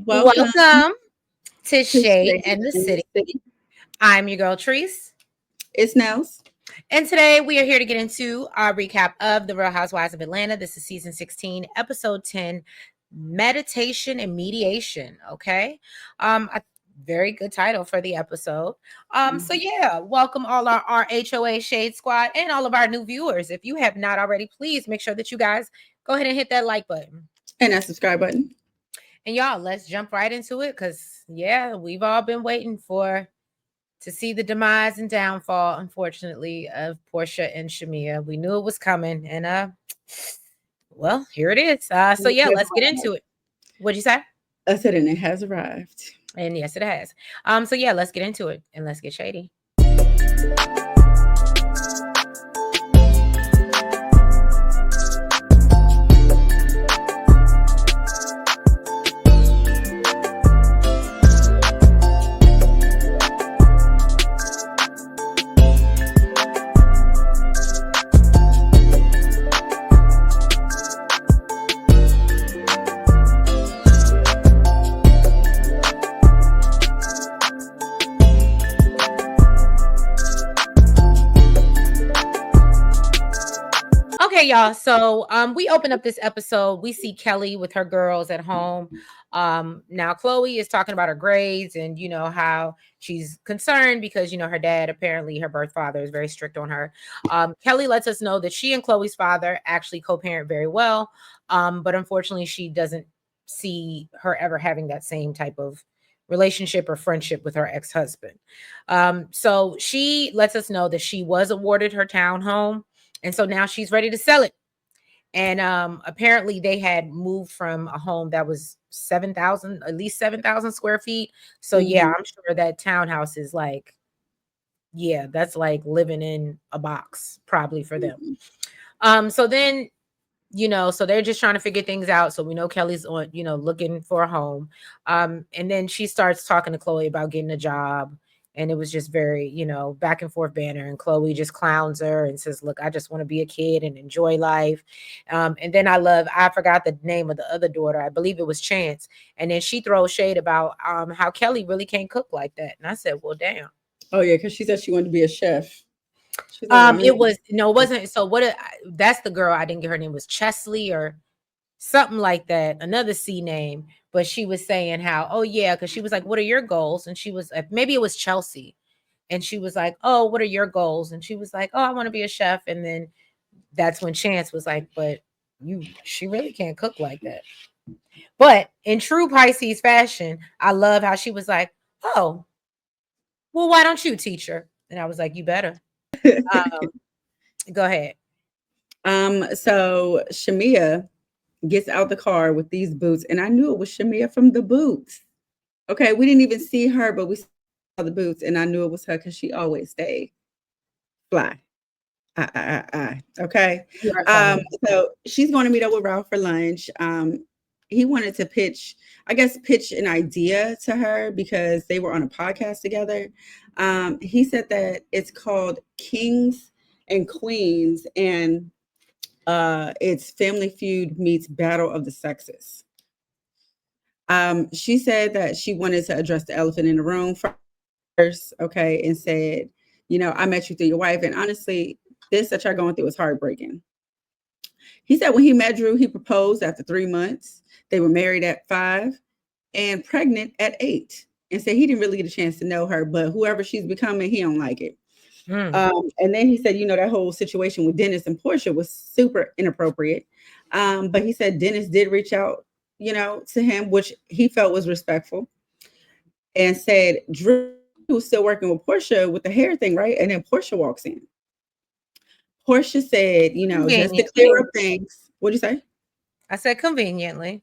Welcome Welcome to to Shade Shady and the in the City. City. I'm your girl, Treese. It's Nels. And today we are here to get into our recap of The Real Housewives of Atlanta. This is season 16, episode 10, Meditation and Mediation. Okay. A very good title for the episode. So yeah, welcome all our HOA Shade Squad and all of our new viewers. If you have not already, please make sure that you guys go ahead and hit that like button. And that subscribe button. And y'all, let's jump right into it because, yeah, we've all been waiting to see the demise and downfall, unfortunately, of Porsha and Shamea. We knew it was coming, and well, here it is. So yeah, let's get into it. What'd you say? I said, and it has arrived. And yes, it has. So yeah, let's get into it and let's get shady. Okay, y'all. So we open up this episode. We see Kelly with her girls at home. Now Chloe is talking about her grades and how she's concerned because her dad, apparently her birth father, is very strict on her. Kelly lets us know that she and Chloe's father actually co-parent very well. But unfortunately she doesn't see her ever having that same type of relationship or friendship with her ex-husband. So she lets us know that she was awarded her townhome. And so now she's ready to sell it. And apparently they had moved from a home that was 7,000, at least 7,000 square feet. So yeah, I'm sure that townhouse is like, yeah, that's like living in a box probably for them. So then, so they're just trying to figure things out. So we know Kelly's on, looking for a home. And then she starts talking to Chloe about getting a job. And it was just very, back and forth banter. And Chloe just clowns her and says, look, I just want to be a kid and enjoy life. And then I forgot the name of the other daughter. I believe it was Chance. And then she throws shade about how Kelly really can't cook like that. And I said, well, damn. Oh, yeah, because she said she wanted to be a chef. Like, it wasn't. So that's the girl. I didn't get her name was Chesley or something like that. Another C name. But she was saying how, oh yeah, because she was like, what are your goals? And she was maybe it was Chelsea. And she was like, oh, what are your goals? And she was like, oh, I want to be a chef. And then that's when Chance was like, but she really can't cook like that. But in true Pisces fashion, I love how she was like, oh, well, why don't you teach her? And I was like, you better. Go ahead. So Shamea gets out the car with these boots, and I knew it was Shamea from the boots. Okay, we didn't even see her, but we saw the boots, and I knew it was her because she always stayed fly. Okay. So she's going to meet up with Ralph for lunch. He wanted to pitch an idea to her because they were on a podcast together. He said that it's called Kings and Queens, and it's Family Feud meets Battle of the Sexes. She said that she wanted to address the elephant in the room first, okay, and said, I met you through your wife, and honestly, this that you're going through is heartbreaking. He said when he met Drew, he proposed after 3 months. They were married at 5 and pregnant at 8, and said he didn't really get a chance to know her, but whoever she's becoming, he don't like it. And then he said, that whole situation with Dennis and Porsha was super inappropriate. But he said Dennis did reach out, to him, which he felt was respectful, and said Drew was still working with Porsha with the hair thing, right? And then Porsha walks in. Porsha said, just to clear up things. What'd you say? I said conveniently.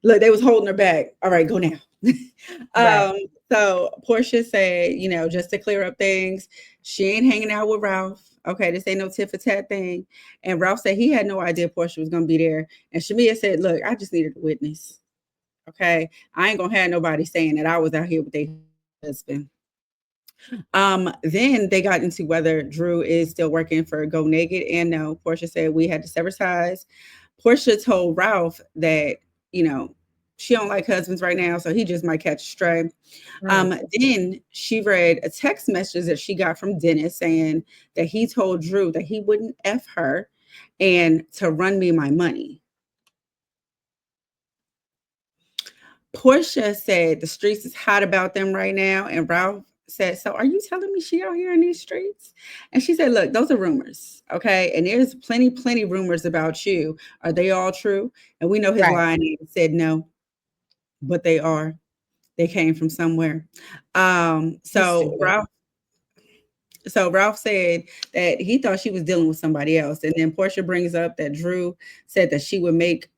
Look, they was holding her back. All right, go now. Right. So Porsha said, just to clear up things, she ain't hanging out with Ralph. Okay, this ain't no tit for tat thing. And Ralph said he had no idea Porsha was going to be there. And Shamea said, look, I just needed a witness. Okay, I ain't going to have nobody saying that I was out here with their husband. Then they got into whether Drew is still working for Go Naked, and no. Porsha said we had to sever ties. Porsha told Ralph that she don't like husbands right now, so he just might catch a stray. Mm. Then she read a text message that she got from Dennis saying that he told Drew that he wouldn't F her and to run me my money. Porsha said the streets is hot about them right now. And Ralph said, so are you telling me she out here in these streets? And she said, look, those are rumors. Okay. And there's plenty rumors about you. Are they all true? And we know his Right. line said no, but they are. They came from somewhere. Um, He's so stupid. Ralph So Ralph said that he thought she was dealing with somebody else. And then Porsha brings up that Drew said that she would make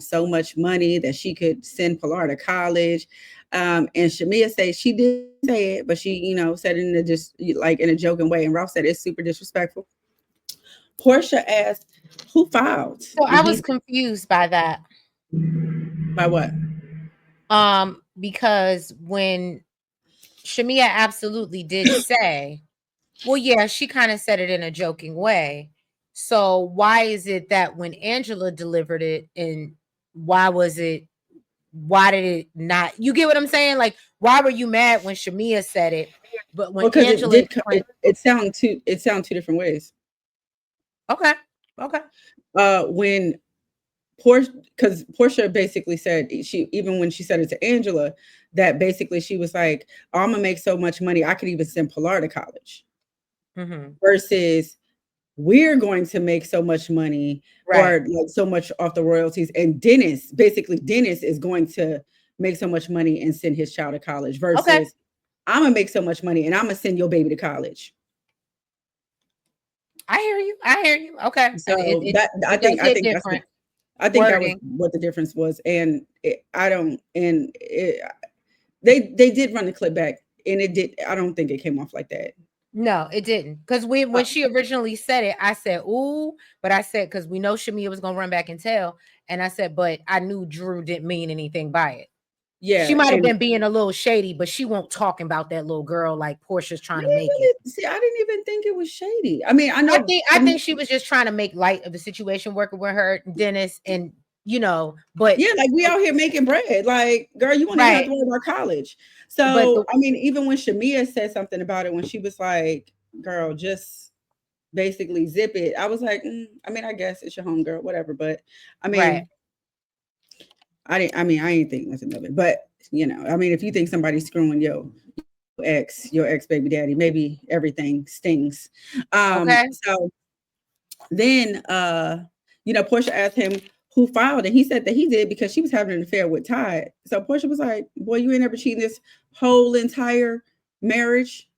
so much money that she could send Pilar to college. And Shamea says she did say it, but she, said it in a just like in a joking way. And Ralph said it's super disrespectful. Porsha asked who filed, So and I he was said, confused by that. by what? Because when Shamea absolutely did say, well, yeah, she kind of said it in a joking way. So why is it that when Angela delivered it, and why did it not? You get what I'm saying? Like, why were you mad when Shamea said it, but when Well, because it Angela did. explained? It sound two different ways. Okay, okay, When Porsche, because Portia basically said she, even when she said it to Angela, that basically she was like, oh, I'm gonna make so much money I could even send Pilar to college. Versus we're going to make so much money right, or like so much off the royalties, and Dennis is going to make so much money and send his child to college. okay. Versus I'm gonna make so much money and I'm gonna send your baby to college. I hear you. I hear you. Okay, and it So it, that it does I hit think that's what different I think that was wording. what the difference was. And I don't, and they did run the clip back, and it did. I don't think it came off like that. No, it didn't. Because when she originally said it, I said, ooh, but I said, because we know Shamea was gonna run back and tell. And I said, but I knew Drew didn't mean anything by it. She Yeah, might have and been being a little shady, but she won't talk about that little girl like Portia's I trying to didn't make it. really see. I didn't even think it was shady. I mean, I know. I think she was just trying to make light of the situation working with her, Dennis, and but Yeah, like we out here making bread. Like, girl, you won't even have right. to worry about college. But So, the I mean, even when Shamea said something about it, when she was like, "Girl, just basically zip it," I was like, I mean, I guess it's your home girl, whatever. But I right. mean, I didn't. I mean, I ain't think nothing of it. But I mean, if you think somebody's screwing your ex baby daddy, maybe everything stings. Okay. So then Portia asked him who filed, and he said that he did because she was having an affair with Todd. So Portia was like, boy, you ain't never cheating this whole entire marriage.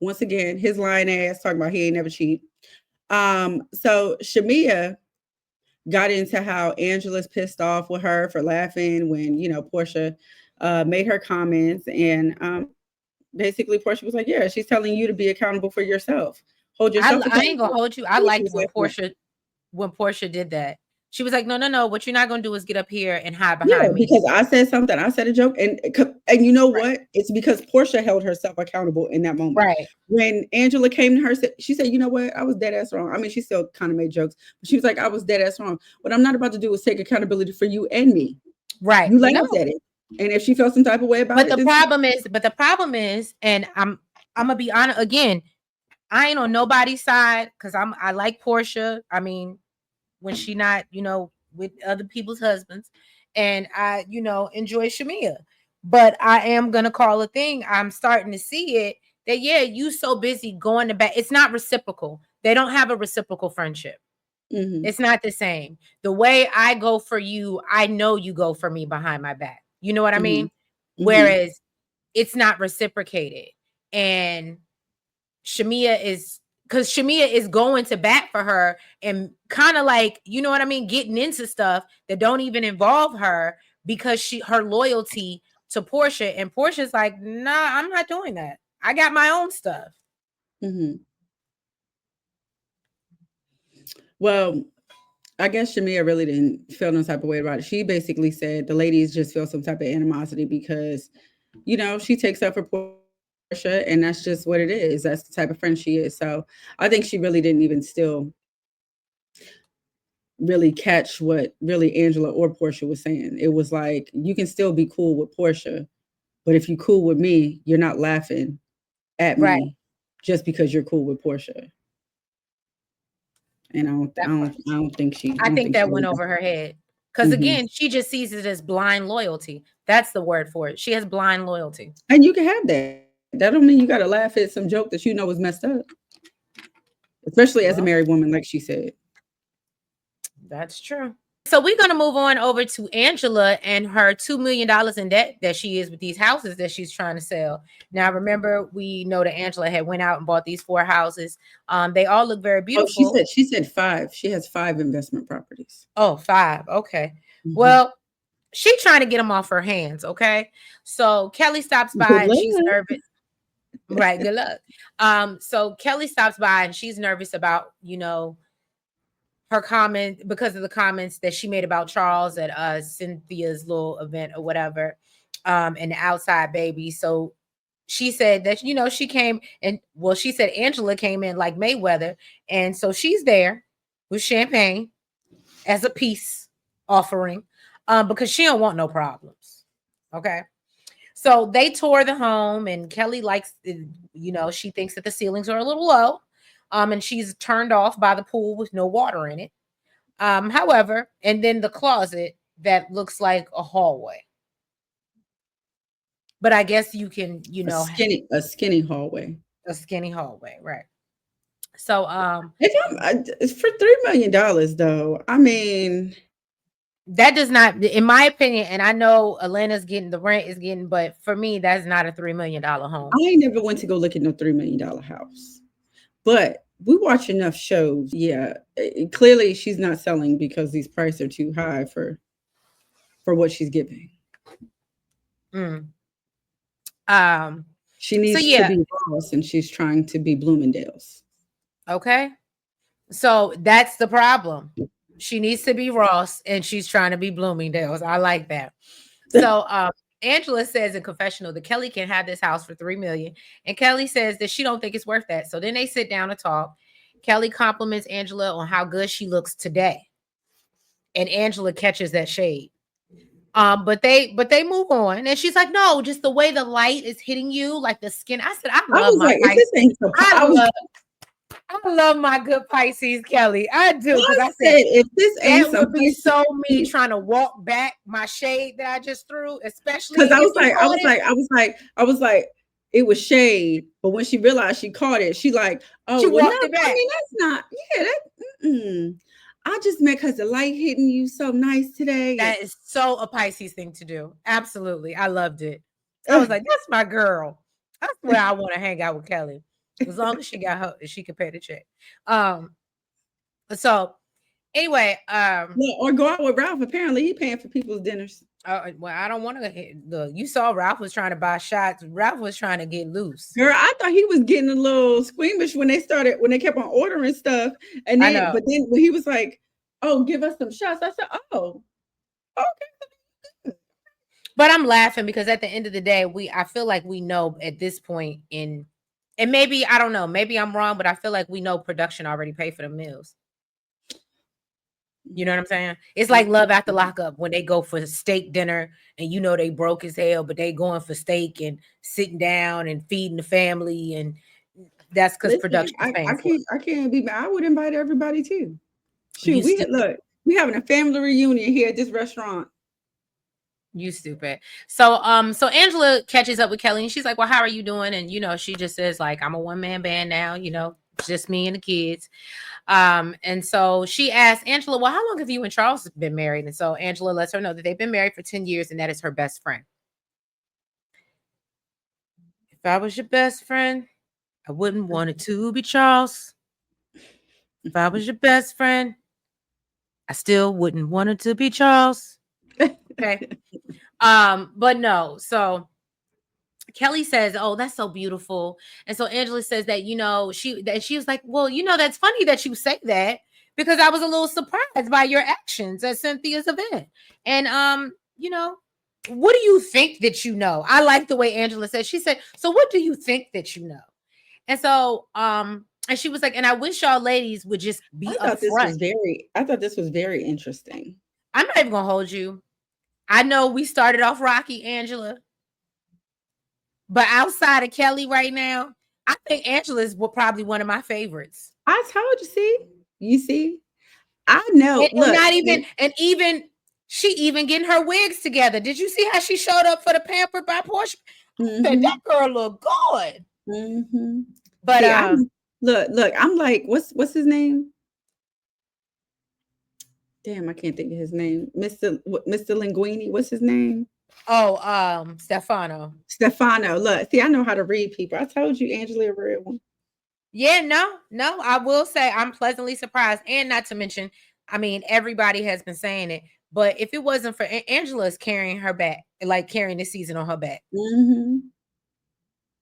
Once again, his lying ass talking about he ain't never cheat. So Shamea got into how Angela's pissed off with her for laughing when Portia made her comments, and basically Portia was like, yeah, she's telling you to be accountable for yourself. Hold yourself I ain't gonna accountable. hold you. I What she liked was laughing at. when Portia did that. She was like, no, no, no. What you're not gonna do is get up here and hide Yeah, behind me. because I said something. I said a joke, and you know Right. what? It's because Portia held herself accountable in that moment. Right. When Angela came to her, she said, "You know what? I was dead ass wrong." I mean, she still kind of made jokes, but she was like, "I was dead ass wrong. What I'm not about to do is take accountability for you and me." Right. You laughed No. at it, and if she felt some type of way about But it, the then problem is, and I'm gonna be honest again. I ain't on nobody's side because I like Portia. I mean, when she not, with other people's husbands, and I, enjoy Shamea. But I am gonna call a thing. I'm starting to see it that yeah, you so busy going to bed. It's not reciprocal. They don't have a reciprocal friendship. Mhm, It's not the same. The way I go for you, I know you go for me behind my back. You know what I mhm, mean? mhm, Whereas it's not reciprocated. And Shamea is because Shamea is going to bat for her and kind of like, you know what I mean, getting into stuff that don't even involve her because her loyalty to Porsha. And Portia's like, nah, I'm not doing that. I got my own stuff. mhm. Well, I guess Shamia really didn't feel no type of way about it. She basically said the ladies just feel some type of animosity because, she takes up for Portia, and that's just what it is. That's the type of friend she is. So I think she really didn't even still really catch what really Angela or Porsha was saying. It was like, you can still be cool with Porsha, but if you cool with me, you're not laughing at Right. me just because you're cool with Porsha. And That part. I I don't think think she that really went got over her head. Because that. again, she just sees it as blind loyalty. That's the word for it. She has blind loyalty. And you can have that. That don't mean you got to laugh at some joke that you know was messed up, especially as a Well, married woman, like she said. that's true. So we're going to move on over to Angela and her $2 million in debt that she is with these houses that she's trying to sell. Now, remember, we know that Angela had went out and bought these 4 houses. They all look very Oh, beautiful. she said 5. She has 5 investment properties. Oh, 5. Okay. Mhm. Well, she's trying to get them off her hands. Okay. So Kelly stops by Good and she's luck. nervous. Right. Good luck. So Kelly stops by and she's nervous about, her comment because of the comments that she made about Charles at Cynthia's little event or whatever, and the outside baby. So she said that she came and she said Angela came in like Mayweather, and so she's there with champagne as a peace offering, because she don't want no problems. Okay. So they tour the home, and Kelly likes, she thinks that the ceilings are a little low, and she's turned off by the pool with no water in it. However, and then the closet that looks like a hallway. But I guess you can, A skinny hallway. a skinny hallway, right? So, It's for $3 million though. I mean, that does not, in my opinion, and I know Atlanta's getting the rent is getting, but for me, that's not a $3 million home. I ain't never went to go look at no $3 million house. But we watch enough shows. Yeah, clearly she's not selling because these prices are too high for what she's giving. Mm. She So needs to yeah, be Ross, and she's trying to be Bloomingdale's. okay. So that's the problem. She needs to be Ross, and she's trying to be Bloomingdale's. I like that. So, Angela says in confessional that Kelly can have this house for $3 million, and Kelly says that she don't think it's worth that. So then they sit down and talk. Kelly compliments Angela on how good she looks today, and Angela catches that shade. But they move on, and she's like, "No, just the way the light is hitting you, like the skin." I said, "I I love was my like, if this Pisces. ain't so, I love my good Pisces, Kelly. I do, because I I said said, if this ain't that some would be so me Pisces, trying to walk back my shade that I just threw, especially because I if was you like, caught it." it was shade. But when she realized she caught it, she like, oh She well, no, walked it I back. mean that's not, yeah, I just meant because the light hitting you so nice today. That is so a Pisces thing to do. Absolutely. I loved it. I was And, like, that's my girl. That's where I want to hang out with Kelly. As long as she got her, she can pay the check. Um, so anyway, or go out with Ralph. Apparently, he paying for people's dinners. well, I don't want to look. You saw Ralph was trying to buy shots. Ralph was trying to get loose. Girl, I thought he was getting a little squeamish when they kept on ordering stuff, and I then know. but then when he was like, "Oh, give us some shots," I said, "Oh, okay." But I'm laughing because at the end of the day, I feel like we know at this point and maybe I don't know, maybe I'm wrong, but I feel like we know production already paid for the meals. You know what I'm saying? It's like Love After Lockup when they go for steak dinner and they broke as hell, but they going for steak and sitting down and feeding the family, and that's because Listen, production is paying for it. I can't be mad. I would invite everybody too. Shoot, You stupid. we having a family reunion here at this restaurant. You stupid. So Angela catches up with Kelly and she's like, "Well, how are you doing?" And she just says like, "I'm a one-man band now, just me and the kids." And so she asks Angela, "Well, how long have you and Charles been married?" And so Angela lets her know that they've been married for 10 years and that is her best friend. "If I was your best friend, I wouldn't want it to be Charles. If I was your best friend, I still wouldn't want it to be Charles." Okay. But no, so Kelly says, "Oh, that's so beautiful." And so Angela says that, she was like, "Well, that's funny that you say that because I was a little surprised by your actions at Cynthia's event." And what do you think that you know? I like the way Angela said. She said, "So what do you think that you know?" And so And she was like, and I wish y'all ladies would just be upfront. I thought this was very interesting. I'm not even gonna hold you. I know we started off rocky, Angela, but outside of Kelly right now, I think Angela's probably one of my favorites. I told you, you see, I know. And Look, not even, and even she even getting her wigs together. Did you see how she showed up for the Pampered by Porsha? I said, that girl look good. But See, look, I'm like, what's his name? Damn, I can't think of his name. Mr. Linguini, what's his name? Stefano. Stefano. Look, see, I know how to read people. I told you, Angela, a real one. Yeah, no, I will say I'm pleasantly surprised. And not to mention, I mean, everybody has been saying it, but if it wasn't for Angela's carrying her back, like carrying the season on her back.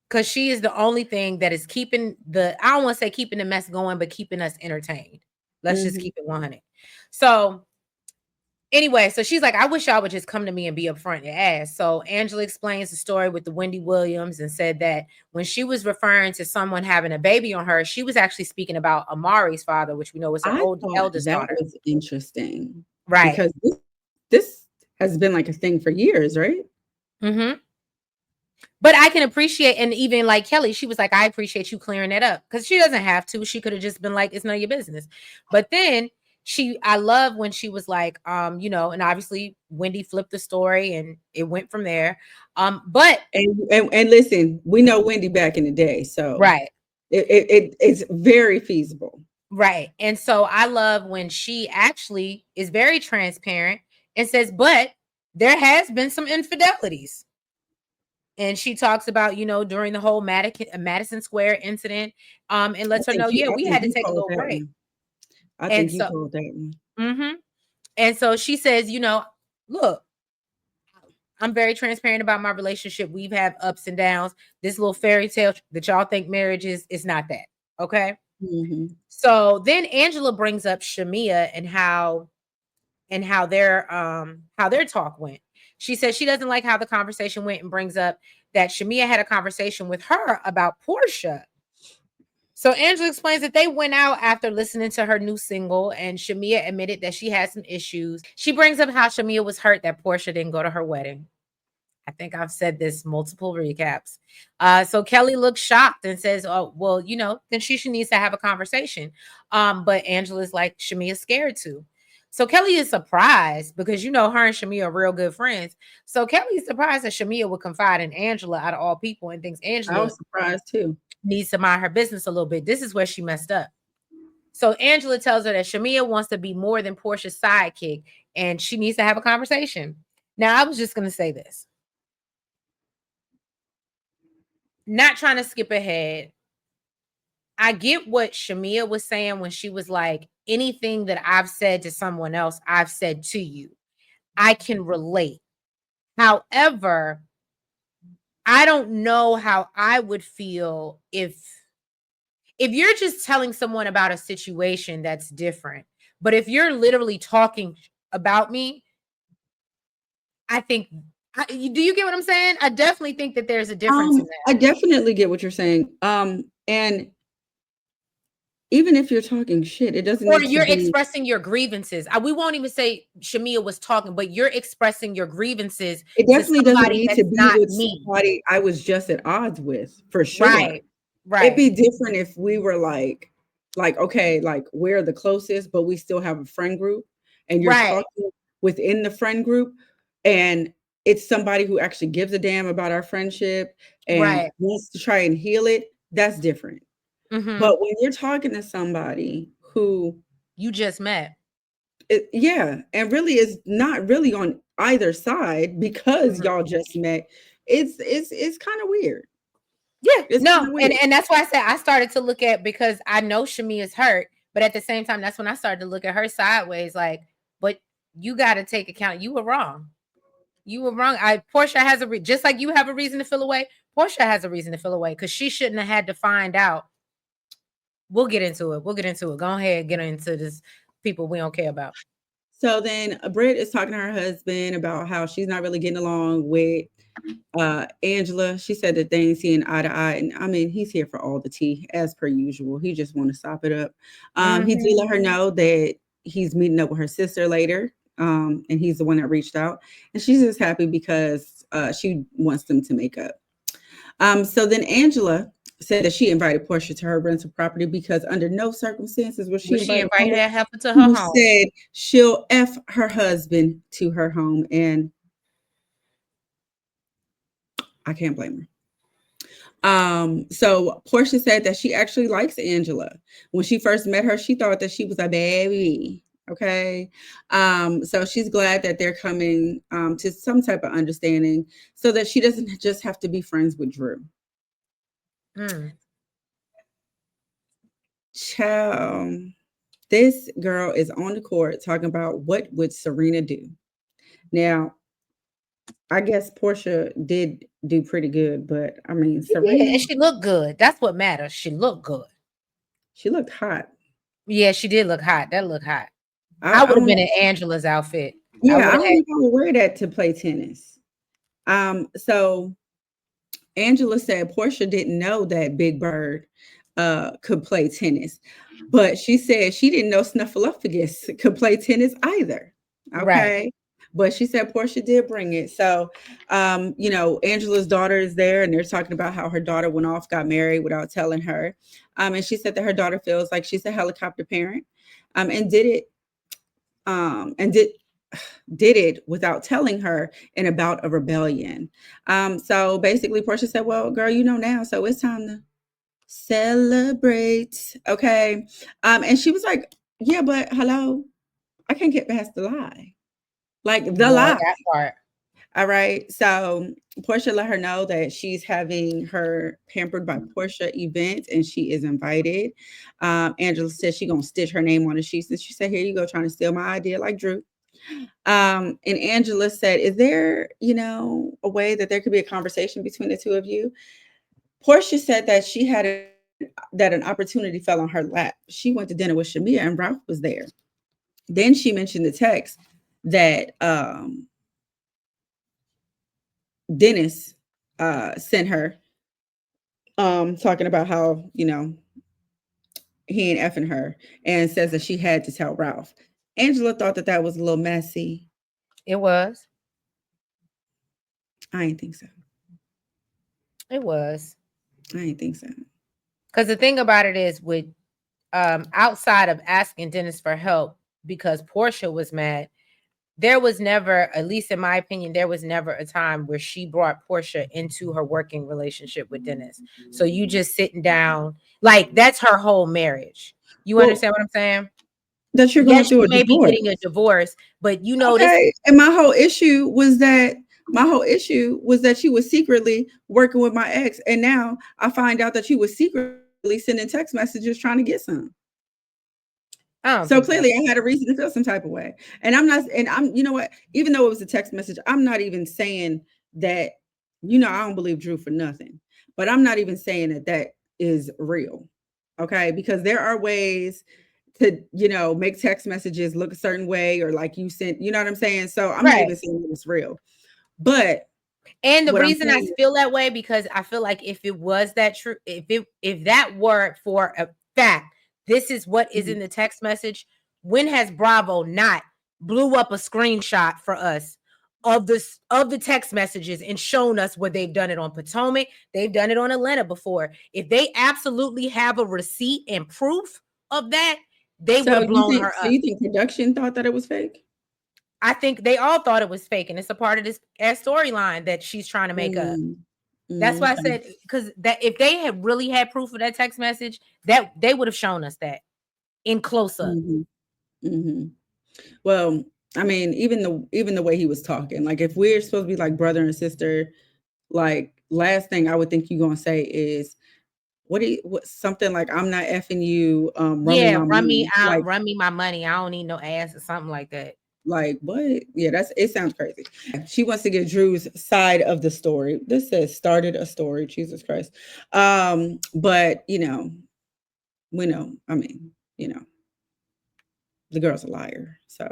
Because she is the only thing that is keeping I don't want to say keeping the mess going, but keeping us entertained. Let's just keep it 100. So anyway, so she's like, I wish y'all would just come to me and be upfront and ask. So Angela explains the story with the Wendy Williams and said that when she was referring to someone having a baby on her, she was actually speaking about Amari's father, which we know was her eldest daughter. That was interesting. Right. Because this has been like a thing for years, right? But I can appreciate, and even like Kelly, she was like, I appreciate you clearing that up. Because she doesn't have to. She could have just been like, it's none of your business. But then I love when she was like, and obviously Wendy flipped the story and it went from there. But and listen, we know Wendy back in the day, so right. It's very feasible. Right. And so I love when she actually is very transparent and says, but there has been some infidelities. And she talks about, during the whole Madison Square incident, and lets her know, we had to take a little break. I think you called that one. And so she says, look, I'm very transparent about my relationship. We've had ups and downs. This little fairy tale that y'all think marriage is not that. Okay. So then Angela brings up Shamea and how their talk went. She says she doesn't like how the conversation went and brings up that Shamea had a conversation with her about Porsha. So Angela explains that they went out after listening to her new single, and Shamea admitted that she had some issues. She brings up how Shamea was hurt that Porsha didn't go to her wedding. I think I've said this multiple recaps. So Kelly looks shocked and says, oh, well, then she needs to have a conversation. But Angela's like, Shamea's scared to. So Kelly is surprised because, her and Shamea are real good friends. So Kelly is surprised that Shamea would confide in Angela out of all people and thinks Angela I was surprised too. Needs to mind her business a little bit. This is where she messed up. So Angela tells her that Shamea wants to be more than Porsha's sidekick and she needs to have a conversation. Now, I was just going to say this. Not trying to skip ahead. I get what Shamea was saying when she was like, anything that I've said to someone else, I've said to you. I can relate. However, I don't know how I would feel if you're just telling someone about a situation that's different. But if you're literally talking about me, I think, do you get what I'm saying? I definitely think that there's a difference in that. I definitely get what you're saying. And even if you're talking shit, it doesn't. Or you're expressing your grievances. We won't even say Shamea was talking, but you're expressing your grievances. It definitely doesn't need to be with somebody I was just at odds with, for sure. Right. It'd be different if we were like, okay, like we're the closest, but we still have a friend group, and you're talking within the friend group, and it's somebody who actually gives a damn about our friendship and wants to try and heal it. That's different. But when you're talking to somebody who you just met, and really is not really on either side because y'all just met, it's kind of weird. Yeah, and that's why I said I started to look at, because I know Shamea's hurt, but at the same time, that's when I started to look at her sideways, like, but you got to take account. You were wrong. You were wrong. Porsha has just like you have a reason to feel away. Porsha has a reason to feel away because she shouldn't have had to find out. We'll get into it. Go ahead and get into this people we don't care about. So then Britt is talking to her husband about how she's not really getting along with Angela, she said that they ain't seeing eye to eye, and I mean, he's here for all the tea as per usual. He just want to sop it up. He did Hmm. let her know that he's meeting up with her sister later, and he's the one that reached out, and she's just happy because she wants them to make up. So then Angela said that she invited Porsha to her rental property because under no circumstances would she But she invite a invited woman that heifer to her who home. said she'll F her husband to her home. And I can't blame her. So Portia said that she actually likes Angela. When she first met her, she thought that she was a baby. Okay. So she's glad that they're coming to some type of understanding so that she doesn't just have to be friends with Drew. Mm. Child, this girl is on the court talking about what would Serena do. Now, I guess Portia did do pretty good, but I mean, Yeah, Serena, and she looked good. That's what matters. She looked good. she looked hot. Yeah, she did look hot. That looked hot. I, I I would have don't been know. in Angela's outfit. I Yeah, would I have don't had. know if I would wear that to play tennis. So Angela said Portia didn't know that Big Bird could play tennis, but she said she didn't know Snuffleupagus could play tennis either. Right. Okay. But she said Portia did bring it. So, Angela's daughter is there and they're talking about how her daughter went off, got married without telling her. And she said that her daughter feels like she's a helicopter parent and did it and did it without telling her in about a rebellion. So basically, Portia said, "Well, girl, you know now, so it's time to celebrate." Okay. And she was like, "Yeah, but hello, I can't get past the lie, like the Yeah, lie." that part. All right. So Portia let her know that she's having her Pampered by Portia event and she is invited. Angela said she gonna stitch her name on the sheets. And she said, "Here you go, trying to steal my idea like Drew." And Angela said, "Is there, a way that there could be a conversation between the two of you?" Portia said that that an opportunity fell on her lap. She went to dinner with Shamea and Ralph was there. Then she mentioned the text that Dennis sent her, talking about how, he ain't effing her and says that she had to tell Ralph. Angela thought that that was a little messy. It was. I ain't think so. It was. I ain't think so. Because the thing about it is, with outside of asking Dennis for help because Portia was mad, there was never, at least in my opinion, there was never a time where she brought Portia into her working relationship with Dennis. So you just sitting down, like that's her whole marriage. You Well, understand what I'm saying? that you're going Yes, through she a may be divorce. getting a divorce, but this. Okay. And my whole issue was that she was secretly working with my ex. And now I find out that she was secretly sending text messages trying to get some. I don't So think clearly that's I had a reason to feel some type of way. And I'm not, and I'm, you know what, even though it was a text message, I'm not even saying that, I don't believe Drew for nothing, but I'm not even saying that that is real. Okay. Because there are ways to, make text messages look a certain way or like you sent, you know what I'm saying? So I'm not right. even saying it's real. But And the what I'm reason I saying, feel that way, because I feel like if it was that true, if that were for a fact, this is what is mhm. in the text message. When has Bravo not blew up a screenshot for us of the text messages and shown us where they've done it on Potomac, they've done it on Atlanta before. If they absolutely have a receipt and proof of that, they would So have blown her up. you think production thought that it was fake? I think they all thought it was fake, and it's a part of this storyline that she's trying to make up. Mm, That's why I okay. said, because that if they had really had proof of that text message, that they would have shown us that in close up. Hmm. Hmm. Well, I mean, even the way he was talking, like if we're supposed to be like brother and sister, like last thing I would think you're gonna say is something like I'm not effing you, run me Yeah, my money. run me my money. I don't need no ass or something like that. Like what? Yeah, it sounds crazy. She wants to get Drew's side of the story. This says started a story, Jesus Christ. But we know, I mean, the girl's a liar. So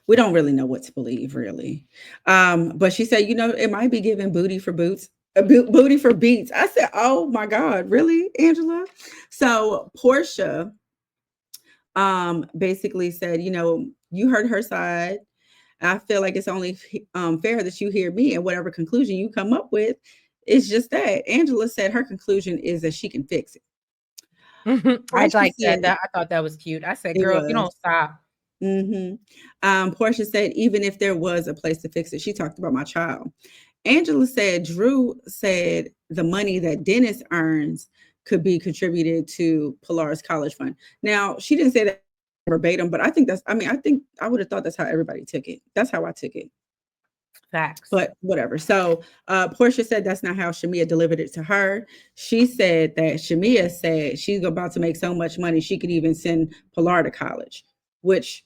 we don't really know what to believe, really. But she said, it might be giving booty for boots, booty for beats. I said, oh my God, really, Angela? So Porsha basically said, you heard her side. I feel like it's only fair that you hear me, and whatever conclusion you come up with, it's just that. Angela said her conclusion is that she can fix it. I Porsha like that. said I thought that was cute. I said, it girl, if you was. don't stop. Porsha said, even if there was a place to fix it, she talked about my child. Angela said, Drew said the money that Dennis earns could be contributed to Pilar's college fund. Now, she didn't say that verbatim, but I think I would have thought that's how everybody took it. That's how I took it. Facts. But whatever. So Porsha said that's not how Shamea delivered it to her. She said that Shamea said she's about to make so much money she could even send Pilar to college, which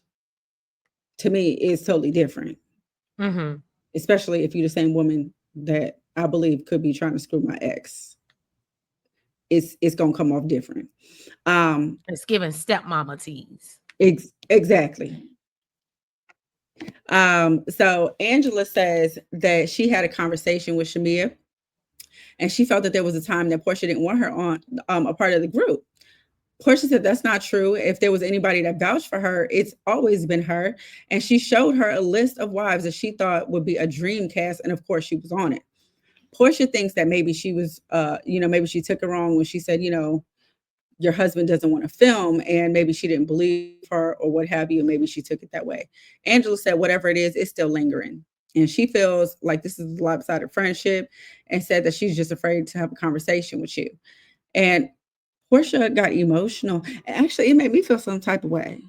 to me is totally different. Mm-hmm. Especially if you're the same woman that I believe could be trying to screw my ex. It's gonna come off different. It's giving stepmama tease. Exactly. So Angela says that she had a conversation with Shamea, and she felt that there was a time that Porsha didn't want her on a part of the group. Porsha said that's not true. If there was anybody that vouched for her, it's always been her. And she showed her a list of wives that she thought would be a dream cast, and of course she was on it. Porsha thinks that maybe she was, maybe she took it wrong when she said, your husband doesn't want to film, and maybe she didn't believe her or what have you, and maybe she took it that way. Angela said, whatever it is, it's still lingering. And she feels like this is a lopsided friendship, and said that she's just afraid to have a conversation with you. And Porsha got emotional. Actually, it made me feel some type of way.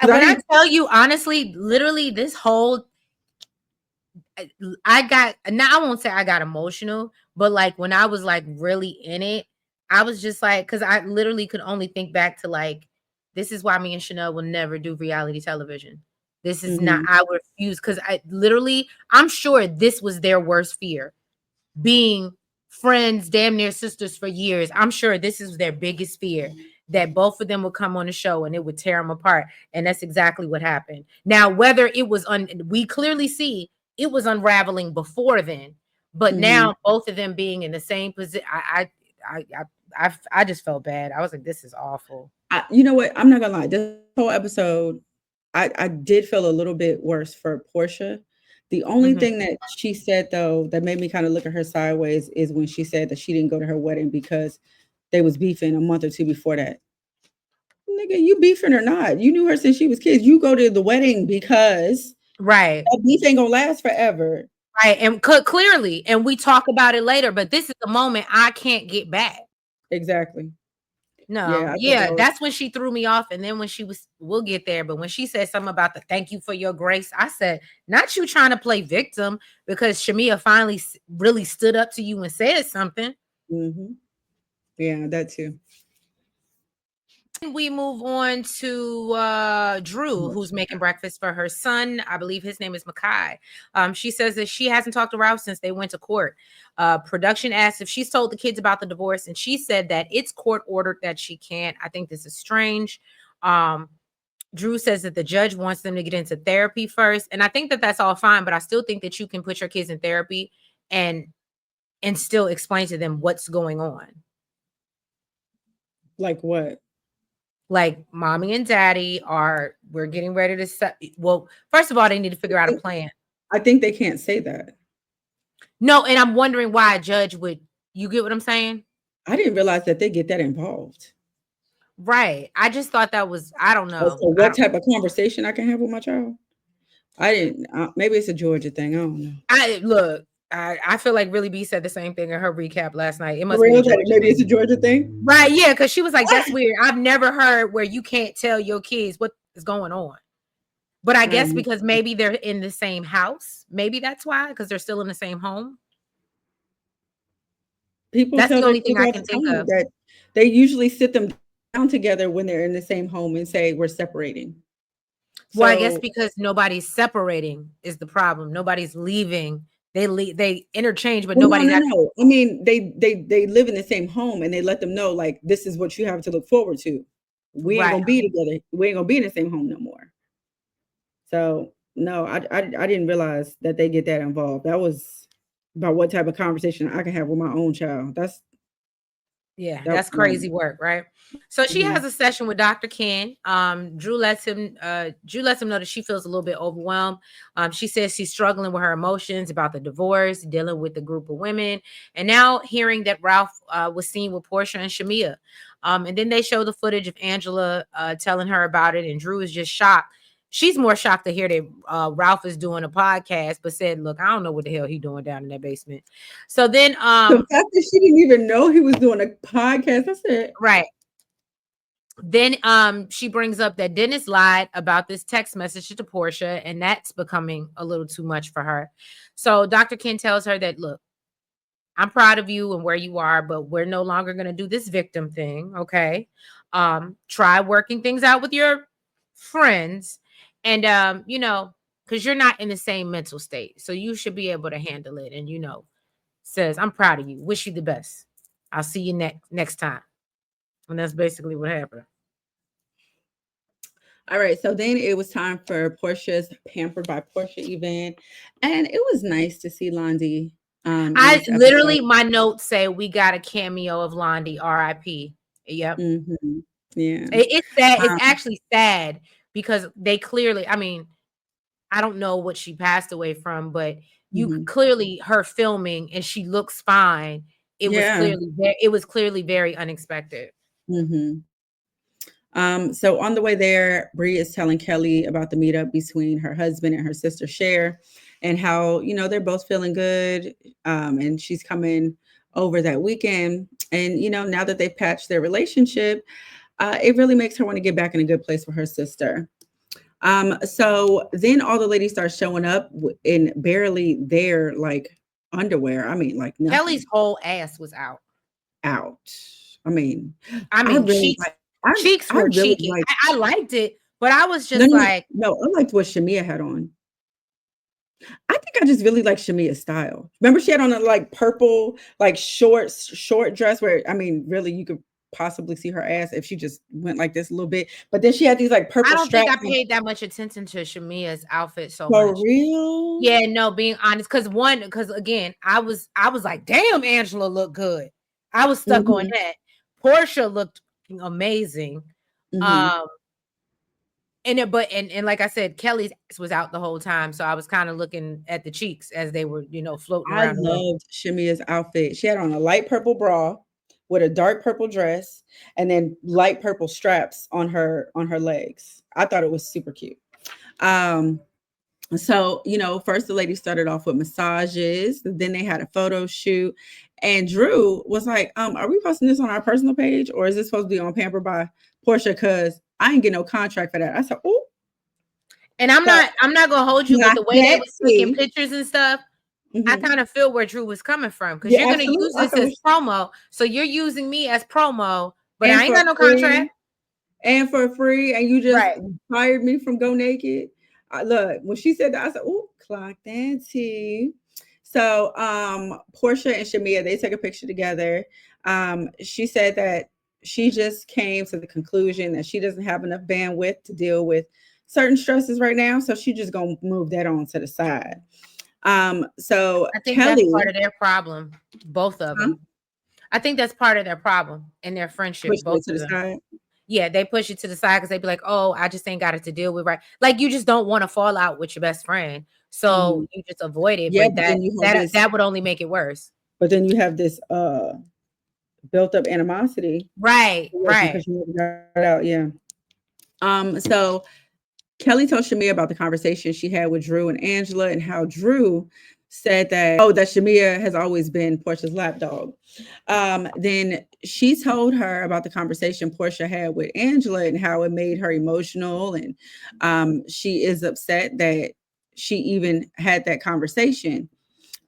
When I tell you honestly, literally this whole I got, now I won't say I got emotional, but like when I was like really in it, I was just like, because I literally could only think back to like, this is why me and Chanel will never do reality television. This is not, I refuse, because I'm sure this was their worst fear. Being friends, damn near sisters for years. I'm sure this is their biggest fear, that both of them would come on the show and it would tear them apart. And that's exactly what happened. Now, whether it was, we clearly see it was unraveling before then, but now both of them being in the same position, I just felt bad. I was like, this is awful. You know what? I'm not gonna lie. This whole episode, I did feel a little bit worse for Porsha. The only thing that she said though that made me kind of look at her sideways is when she said that she didn't go to her wedding because they was beefing a month or two before that. Nigga, you beefing or not? You knew her since she was kids. You go to the wedding because right, that beef ain't gonna last forever. Right. And clearly, and we talk about it later, but this is the moment I can't get back. Exactly. No, yeah, that's when she threw me off. And then when we'll get there, but when she said something about the thank you for your grace, I said, not you trying to play victim, because Shamea finally really stood up to you and said something. Yeah, that too. We move on to Drew, who's making breakfast for her son. I believe his name is Makai. She says that she hasn't talked to Ralph since they went to court. Production asked if she's told the kids about the divorce, and she said that it's court ordered that she can't. I think this is strange. Drew says that the judge wants them to get into therapy first, and I think that that's all fine, but I still think that you can put your kids in therapy and still explain to them what's going on. Like what? Like mommy and daddy we're getting ready to set. Well, first of all, they need to figure out a plan. I think they can't say that. No, and I'm wondering why a judge would. You get what I'm saying? I didn't realize that they get that involved. Right. I just thought that was, I don't know. So what type of conversation I can have with my child? I didn't. Maybe it's a Georgia thing. I don't know. I feel like Really B said the same thing in her recap last night. It must be maybe it's a Georgia thing, right? Yeah, because she was like, "That's weird. I've never heard where you can't tell your kids what is going on." But I guess because maybe they're in the same house, maybe that's why, because they're still in the same home. That's the only thing I can think of. That they usually sit them down together when they're in the same home and say we're separating. Well, I guess because nobody's separating is the problem. Nobody's leaving. They interchange, but nobody's. No. I mean, they live in the same home, and they let them know like this is what you have to look forward to. We ain't gonna be together. We ain't gonna be in the same home no more. So no, I didn't realize that they get that involved. That was about what type of conversation I can have with my own child. Yeah, That that's no. crazy work, right? So she Mhm. has a session with Dr. Ken. Drew lets him know that she feels a little bit overwhelmed. She says she's struggling with her emotions about the divorce, dealing with the group of women, and now hearing that Ralph was seen with Porsha and Shamea. And then they show the footage of Angela telling her about it, and Drew is just shocked. She's more shocked to hear that Ralph is doing a podcast, but said, "Look, I don't know what the hell he's doing down in that basement." So then, The fact that she didn't even know he was doing a podcast, I said, right. Then she brings up that Dennis lied about this text message to Porsha, and that's becoming a little too much for her. So Dr. Ken tells her that, look, I'm proud of you and where you are, but we're no longer going to do this victim thing. Okay. Try working things out with your friends. And because you're not in the same mental state. So you should be able to handle it. And says, I'm proud of you. Wish you the best. I'll see you next time. And that's basically what happened. all right. So then it was time for Portia's Pampered by Porsha event. And it was nice to see Londi in I this episode. literally, my notes say we got a cameo of Londi, R.I.P. Yep. Hmm. Yeah. It's sad. It's Um, actually sad because they clearly, I mean, I don't know what she passed away from, but you mhm. clearly her filming and she looks fine. Yeah. It was clearly very unexpected. Hmm. So on the way there, Bree is telling Kelly about the meetup between her husband and her sister Cher, and how they're both feeling good. And she's coming over that weekend. And now that they've patched their relationship, it really makes her want to get back in a good place with her sister. So then all the ladies start showing up in barely their like underwear. I mean, like Kelly's nothing whole ass was out. out. I mean, I I mean, really cheeks like. I cheeks I were really cheeky. like. I liked it, but I was No, just no, no, like, no, I liked what Shamea had on. I think I just really like Shamea's style. Remember, she had on a like purple, like short dress where I mean, really, you could possibly see her ass if she just went like this a little bit. But then she had these like I purple don't think straps. I paid that much attention to Shamea's outfit so For much. real? Yeah, no, being honest, because again, I was like, damn, Angela looked good. I was stuck on Hmm. that. Porsha looked amazing. Hmm. Um, and like I said, Kelly's ass was out the whole time, so I was kind of looking at the cheeks as they were, floating I around the room. loved Shamea's outfit. She had on a light purple bra with a dark purple dress, and then light purple straps on her legs. I thought it was super cute. Um, So, first the lady started off with massages, then they had a photo shoot. And Drew was like, are we posting this on our personal page or is this supposed to be on Pamper by Portia? Cause I ain't get no contract for that. I said, oh, And I'm clock, not gonna hold you, but clock the way they that was taking tea. pictures and stuff, I Hmm. kind of feel where Drew was coming from because Yeah, you're gonna absolutely. use I this thought it as was, promo, so you're using me as promo, but I and ain't for got no contract. free. And for free, and you just Right. fired me from Go Naked. Look, when she said that, I said, "Oh, clock that tea." So, Portia and Shamea, they took a picture together. She said that she just came to the conclusion that she doesn't have enough bandwidth to deal with certain stresses right now, so she just gonna move that on to the side. So I think that's part Kelly, of their problem, both of huh? them. I think that's part of their problem in their friendship, Pushing both it to of the them. side. Yeah, they push it to the side because they be like, "Oh, I just ain't got it to deal with, right?" Like you just don't want to fall out with your best friend, so Mhm. you just avoid it. Yeah, But but that then you have that this. that would only make it worse. But then you have this built up animosity Right, right. because you never got out. Yeah. So Kelly told Shamea about the conversation she had with Drew and Angela and how Drew said that Shamea has always been Portia's lapdog. Then she told her about the conversation Portia had with Angela and how it made her emotional. And she is upset that she even had that conversation,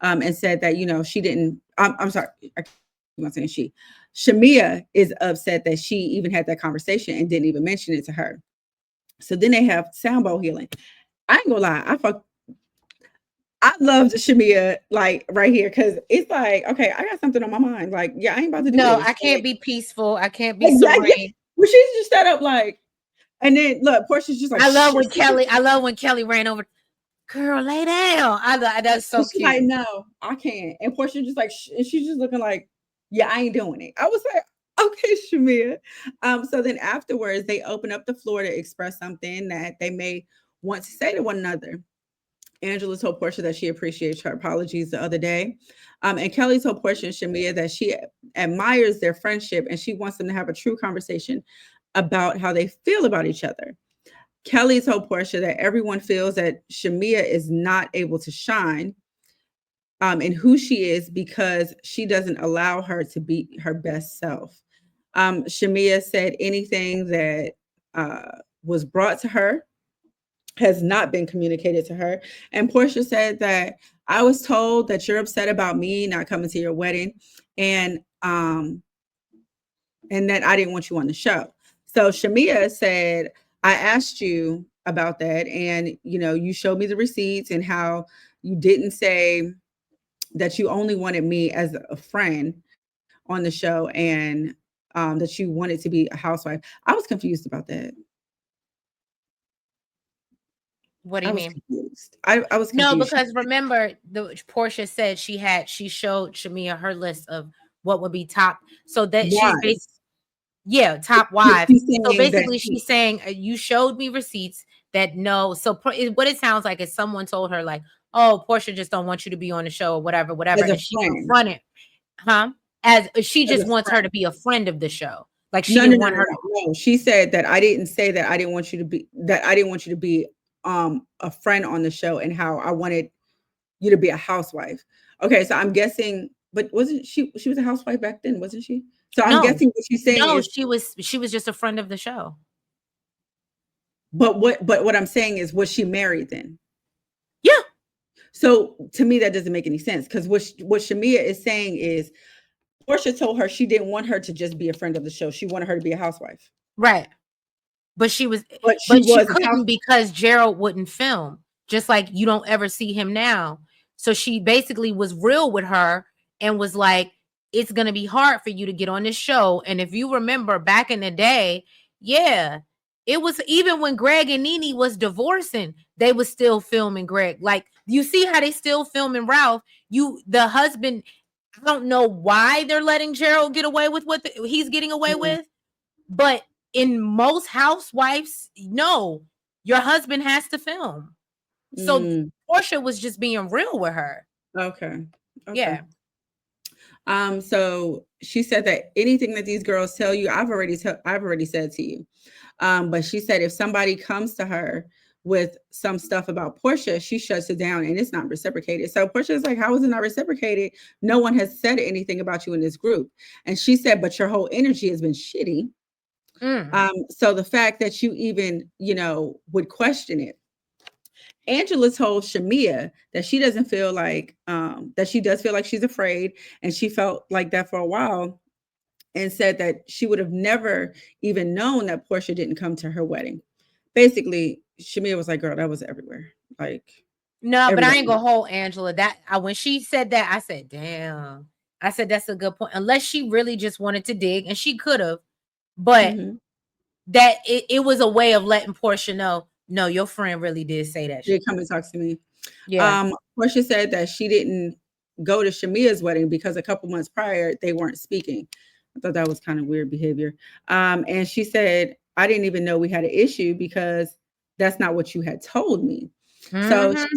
and said that, she didn't, I'm sorry, I keep on saying she. Shamea is upset that she even had that conversation and didn't even mention it to her. So then they have sound bowl healing. I ain't gonna lie, I loved Shamea like right here because it's like, okay, I got something on my mind. Like, yeah, I ain't about to do No, this. I can't be peaceful. I can't be Like yeah, yeah. serene. Well, she's just set up like, And then look, Portia's just like, I love shh. when Kelly. I love when Kelly ran over. Girl, lay down. That's so And she's like, cute. no, I can't. And Portia just like, and she's just looking like, yeah, I ain't doing it. I was like, okay, Shamea. So then afterwards, they open up the floor to express something that they may want to say to one another. Angela told Portia that she appreciates her apologies the other day. And Kelly told Portia and Shamea that she admires their friendship and she wants them to have a true conversation about how they feel about each other. Kelly told Portia that everyone feels that Shamea is not able to shine in who she is because she doesn't allow her to be her best self. Shamea said anything that was brought to her has not been communicated to her. And Portia said that I was told that you're upset about me not coming to your wedding, and that I didn't want you on the show. So Shamea said, I asked you about that, and you showed me the receipts and how you didn't say that you only wanted me as a friend on the show, and that you wanted to be a housewife. I was confused about that. What do I you was mean? confused. I was No, confused. because remember, the Portia said she showed Shamea her list of what would be top. So that she's basically, Wives. yeah, top wives. She's So saying that basically, she's saying you showed me receipts that no. So what it sounds like is someone told her like, oh, Portia just don't want you to be on the show or whatever, whatever, as a and she friend, confronted, huh? As she as just a wants her friend. to be a friend of the show. Like she No, no, didn't no, want no, her to. no, no. She said that I didn't say that I didn't want you to be a friend on the show, and how I wanted you to be a housewife. Okay, so I'm guessing, but wasn't she was a housewife back then, wasn't she? So I'm No, guessing what she's saying no, is, she was just a friend of the show. but what I'm saying is, was she married then? Yeah, So to me, that doesn't make any sense, because what Shamea is saying is Portia told her she didn't want her to just be a friend of the show. She wanted her to be a housewife. right. But she was, But she but she was a couldn't housewife. because Gerald wouldn't film. Just like you don't ever see him now. So she basically was real with her and was like, it's gonna be hard for you to get on this show. And if you remember back in the day, yeah, it was even when Greg and Nene was divorcing, they was still filming Greg. Like you see how they still filming Ralph. The husband, I don't know why they're letting Gerald get away with what he's getting away Mm, with, but in most housewives, no, your husband has to film. So mm, Portia was just being real with her. okay. Okay. Yeah. So she said that anything that these girls tell you, I've already said to you. But she said if somebody comes to her with some stuff about Portia, she shuts it down and it's not reciprocated. So Portia is like, how is it not reciprocated? No one has said anything about you in this group. And she said, but your whole energy has been shitty. Mm. So the fact that you even, would question it. Angela told Shamea that she doesn't feel like that she does feel like she's afraid, and she felt like that for a while, and said that she would have never even known that Portia didn't come to her wedding. Basically, Shamea was like, "Girl, that was everywhere. Like No, but I ain't everybody." gonna hold Angela. When she said that, I said, "Damn." I said that's a good point. Unless she really just wanted to dig, and she could have, but Mhm. that it was a way of letting Portia know, no, your friend really did say that Did shit. come and talk to me. Yeah. Portia said that she didn't go to Shamea's wedding because a couple months prior they weren't speaking. I thought that was kind of weird behavior. And she said, I didn't even know we had an issue because that's not what you had told me. So she Mm-hmm.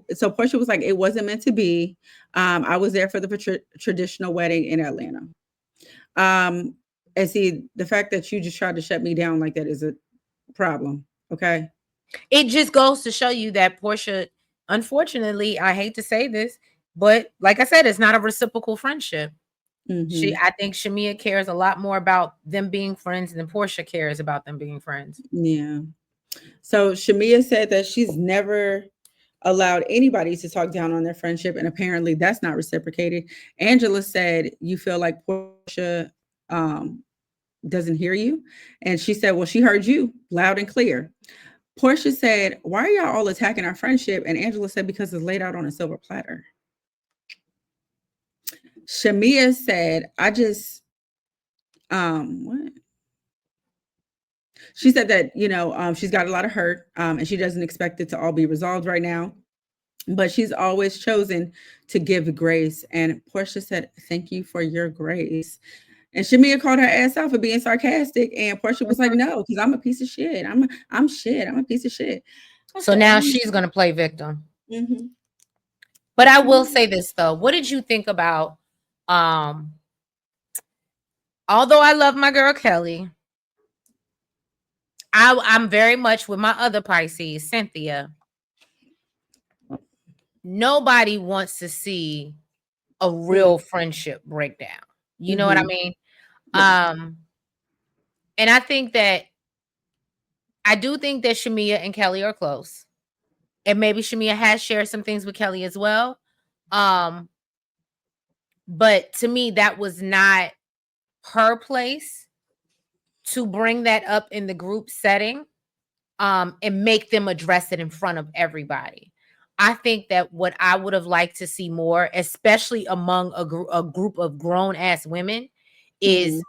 said so Portia was like, it wasn't meant to be. I was there for the traditional wedding in Atlanta. Um, and see, the fact that you just tried to shut me down like that is a problem. Okay. It just goes to show you that Portia, unfortunately, I hate to say this, but like I said, it's not a reciprocal friendship. Hmm. I think Shamea cares a lot more about them being friends than Portia cares about them being friends. Yeah. So Shamea said that she's never allowed anybody to talk down on their friendship, and apparently that's not reciprocated. Angela said, "You feel like Portia um, doesn't hear you," and she said, "Well, she heard you loud and clear." Portia said, "Why are y'all all attacking our friendship?" And Angela said, "Because it's laid out on a silver platter." Shamea said, "I just what?" She said that, she's got a lot of hurt, and she doesn't expect it to all be resolved right now, but she's always chosen to give grace. And Porsha said, "Thank you for your grace." And Shamea called her ass out for being sarcastic, and Porsha was like, Mhm. "No, because I'm a piece of shit. I'm shit. I'm a piece of shit." I So said, now "Oh, she's gonna play victim. mm-hmm. But I will say this though. What did you think about um although I love my girl Kelly, I'm very much with my other Pisces, Cynthia. Nobody wants to see a real friendship breakdown. You know what I Mm-hmm. mean? Yeah. Um, and I do think that Shamea and Kelly are close. And maybe Shamea has shared some things with Kelly as well. Um, but to me, that was not her place to bring that up in the group setting, and make them address it in front of everybody. I think that what I would have liked to see more, especially among a group of grown ass women, Mm-hmm. is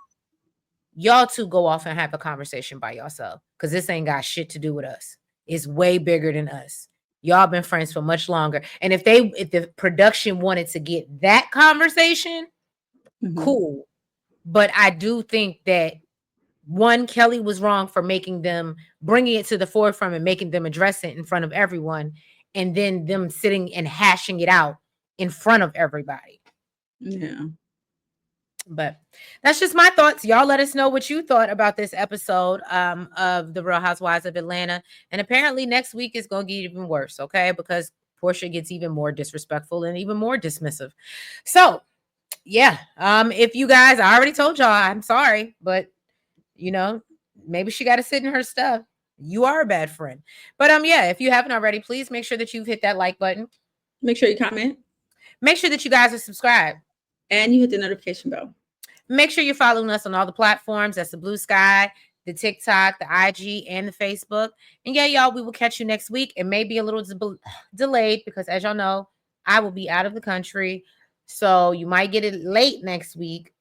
y'all two go off and have a conversation by yourself, because this ain't got shit to do with us. It's way bigger than us. Y'all been friends for much longer. And if the production wanted to get that conversation, Mm-hmm. cool. But I do think that one, Kelly was wrong for bringing it to the forefront and making them address it in front of everyone, and then them sitting and hashing it out in front of everybody. Yeah. But that's just my thoughts. Y'all let us know what you thought about this episode of The Real Housewives of Atlanta. And apparently next week is going to get even worse, okay? Because Porsha gets even more disrespectful and even more dismissive. So, yeah, if you guys, I already told y'all, I'm sorry, but you know, maybe she got to sit in her stuff. You are a bad friend. But yeah, if you haven't already, please make sure that you've hit that like button. Make sure you comment Make sure that you guys are subscribed. and you hit the notification bell. Make sure you're following us on all the platforms. That's the Blue Sky, the TikTok, the IG, and the Facebook. And yeah, y'all, we will catch you next week. It may be a little delayed because, as y'all know, I will be out of the country. So you might get it late next week.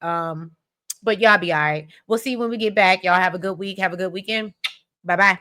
But y'all be all right. We'll see you when we get back. Y'all have a good week. Have a good weekend. Bye-bye.